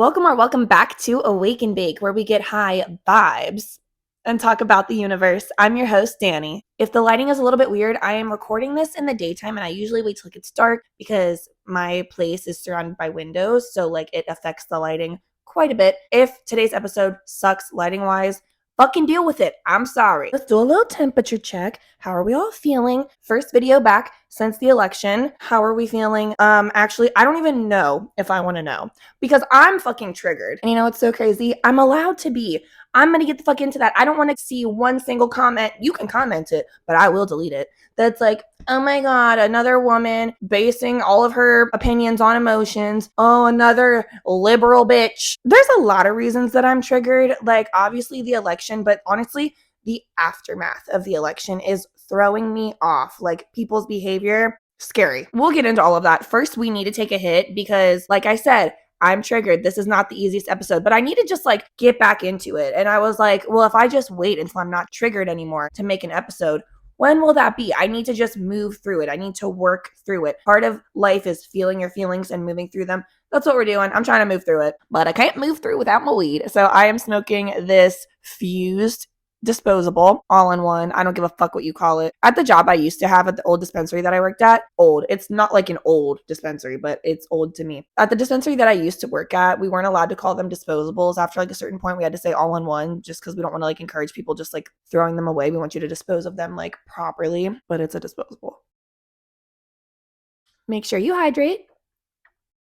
Welcome back to Awake and Bake, where we get high vibes and talk about the universe. I'm your host, Danny. If the lighting is a little bit weird, I am recording this in the daytime and I usually wait till it gets dark because my place is surrounded by windows, so it affects the lighting quite a bit. If today's episode sucks lighting wise, fucking deal with it. I'm sorry. Let's do a little temperature check. How are we all feeling? First video back since the election. How are we feeling? Actually, I don't even know if I want to know because I'm fucking triggered. And you know what's so crazy? I'm allowed to be. I'm gonna get the fuck into that. I don't want to see one single comment. You can comment it, but I will delete it. That's like, oh my God, another woman basing all of her opinions on emotions. Oh, another liberal bitch. There's a lot of reasons that I'm triggered. Obviously the election, but honestly, the aftermath of the election is throwing me off. People's behavior, scary. We'll get into all of that. First, we need to take a hit because, like I said, I'm triggered. This is not the easiest episode, but I need to just get back into it. And I was like, well, if I just wait until I'm not triggered anymore to make an episode, when will that be? I need to just move through it. I need to work through it. Part of life is feeling your feelings and moving through them. That's what we're doing. I'm trying to move through it, but I can't move through without my weed. So I am smoking this fused disposable all-in-one. I don't give a fuck what you call it. At the job I used to have at the old dispensary that I worked at, old. It's not like an old dispensary, but it's old to me. At the dispensary that I used to work at, we weren't allowed to call them disposables. After a certain point, we had to say all-in-one just because we don't want to encourage people just throwing them away. We want you to dispose of them properly, but it's a disposable. Make sure you hydrate.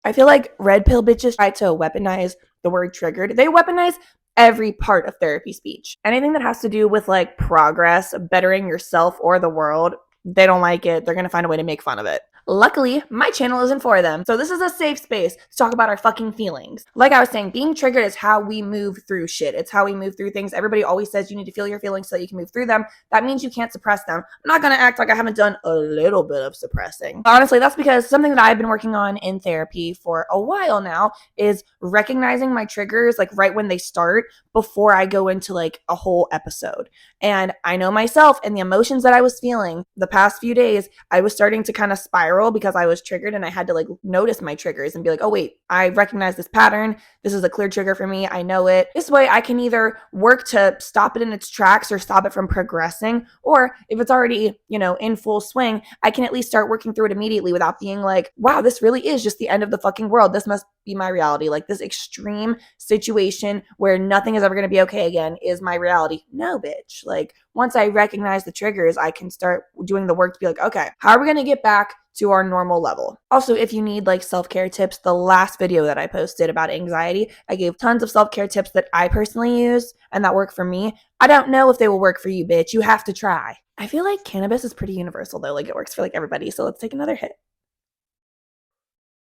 I feel like red pill bitches try to weaponize the word triggered. They weaponize every part of therapy speech. Anything that has to do with progress, bettering yourself or the world, they don't like it. They're going to find a way to make fun of it. Luckily, my channel isn't for them. So this is a safe space to talk about our fucking feelings. Like I was saying, being triggered is how we move through shit. It's how we move through things. Everybody always says you need to feel your feelings so that you can move through them. That means you can't suppress them. I'm not going to act like I haven't done a little bit of suppressing. Honestly, that's because something that I've been working on in therapy for a while now is recognizing my triggers right when they start before I go into a whole episode. And I know myself and the emotions that I was feeling the past few days, I was starting to kind of spiral because I was triggered and I had to notice my triggers and be like, oh wait, I recognize this pattern. This is a clear trigger for me. I know it. This way I can either work to stop it in its tracks or stop it from progressing. Or if it's already, in full swing, I can at least start working through it immediately without being like, wow, this really is just the end of the fucking world. This must be my reality. This extreme situation where nothing is ever going to be okay again is my reality. No, bitch. Once I recognize the triggers, I can start doing the work to be like, okay, how are we going to get back to our normal level? Also, if you need self-care tips, the last video that I posted about anxiety, I gave tons of self-care tips that I personally use and that work for me. I don't know if they will work for you, bitch. You have to try. I feel like cannabis is pretty universal though. It works for everybody. So let's take another hit.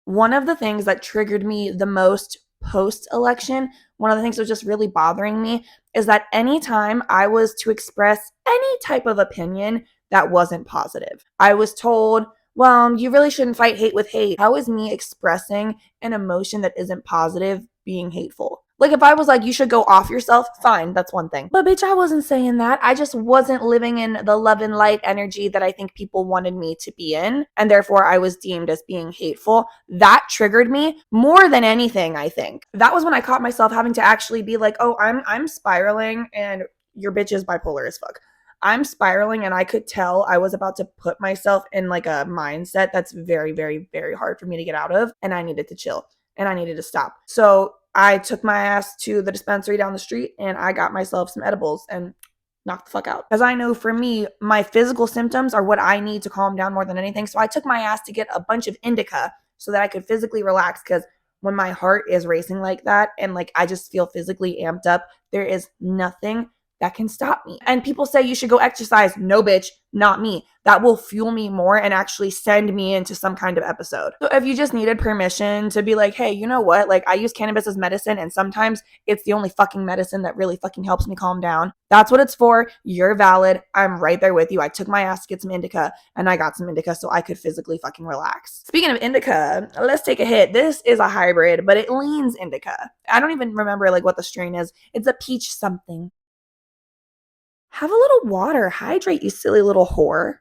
One of the things that triggered me the most post-election, one of the things that was just really bothering me is that anytime I was to express any type of opinion that wasn't positive, I was told, well, you really shouldn't fight hate with hate. How is me expressing an emotion that isn't positive being hateful? If I was you should go off yourself, fine, that's one thing. But bitch, I wasn't saying that. I just wasn't living in the love and light energy that I think people wanted me to be in. And therefore, I was deemed as being hateful. That triggered me more than anything, I think. That was when I caught myself having to actually be like, oh, I'm spiraling and your bitch is bipolar as fuck. I'm spiraling and I could tell I was about to put myself in a mindset that's very, very, very hard for me to get out of. And I needed to chill and I needed to stop. So I took my ass to the dispensary down the street and I got myself some edibles and knocked the fuck out. Because I know for me, my physical symptoms are what I need to calm down more than anything. So I took my ass to get a bunch of indica so that I could physically relax. Because when my heart is racing like that and I just feel physically amped up, there is nothing that can stop me. And people say you should go exercise. No, bitch, not me. That will fuel me more and actually send me into some kind of episode. So if you just needed permission to be like, hey, you know what? I use cannabis as medicine and sometimes it's the only fucking medicine that really fucking helps me calm down. That's what it's for. You're valid. I'm right there with you. I took my ass to get some indica and I got some indica so I could physically fucking relax. Speaking of indica, let's take a hit. This is a hybrid, but it leans indica. I don't even remember what the strain is. It's a peach something. Have a little water. Hydrate, you silly little whore.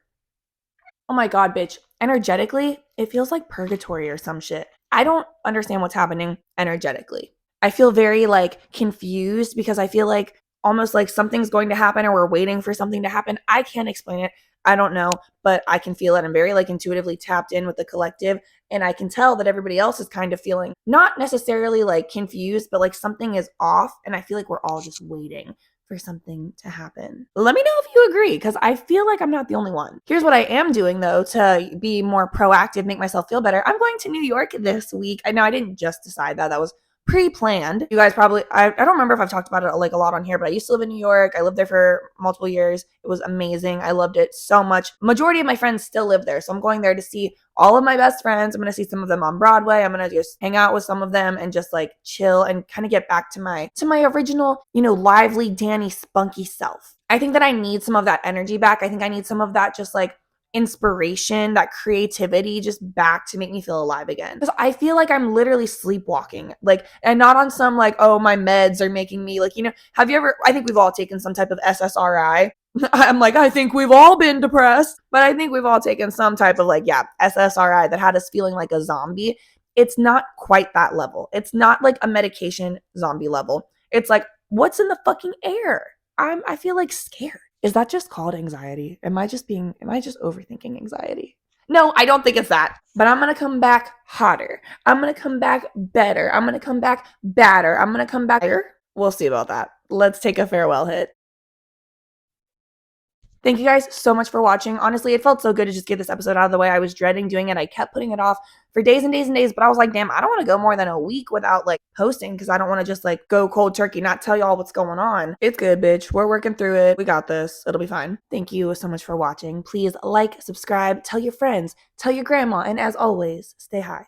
Oh my God, bitch. Energetically, it feels like purgatory or some shit. I don't understand what's happening energetically. I feel very like confused because I feel like almost like something's going to happen or we're waiting for something to happen. I can't explain it. I don't know, but I can feel it. I'm very like intuitively tapped in with the collective, and I can tell that everybody else is kind of feeling not necessarily like confused, but like something is off, and I feel like we're all just waiting for something to happen. Let me know if you agree, because I feel like I'm not the only one. Here's what I am doing though to be more proactive, make myself feel better. I'm going to New York this week. I know I didn't just decide that. That was pre-planned. You guys probably, I don't remember if I've talked about it like a lot on here, but I used to live in New York. I lived there for multiple years. It was amazing. I loved it so much. Majority of my friends still live there. So I'm going there to see all of my best friends. I'm going to see some of them on Broadway. I'm going to just hang out with some of them and just like chill and kind of get back to my original, lively, Danny, spunky self. I think that I need some of that energy back. I think I need some of that just like inspiration, that creativity just back to make me feel alive again. Because I feel like I'm literally sleepwalking, like, and not on some like, oh, my meds are making me like, have you ever, I think we've all taken some type of SSRI. I'm like, I think we've all been depressed, but I think we've all taken some type of like, yeah, SSRI that had us feeling like a zombie. It's not quite that level. It's not like a medication zombie level. It's like, what's in the fucking air? I feel like scared. Is that just called anxiety? Am I just overthinking anxiety? No, I don't think it's that. But I'm going to come back hotter. I'm going to come back better. I'm going to come back badder. I'm going to come back higher. We'll see about that. Let's take a farewell hit. Thank you guys so much for watching. Honestly, it felt so good to just get this episode out of the way. I was dreading doing it. I kept putting it off for days and days and days, but I was like, damn, I don't want to go more than a week without like posting because I don't want to just like go cold turkey, not tell y'all what's going on. It's good, bitch. We're working through it. We got this. It'll be fine. Thank you so much for watching. Please like, subscribe, tell your friends, tell your grandma, and as always, stay high.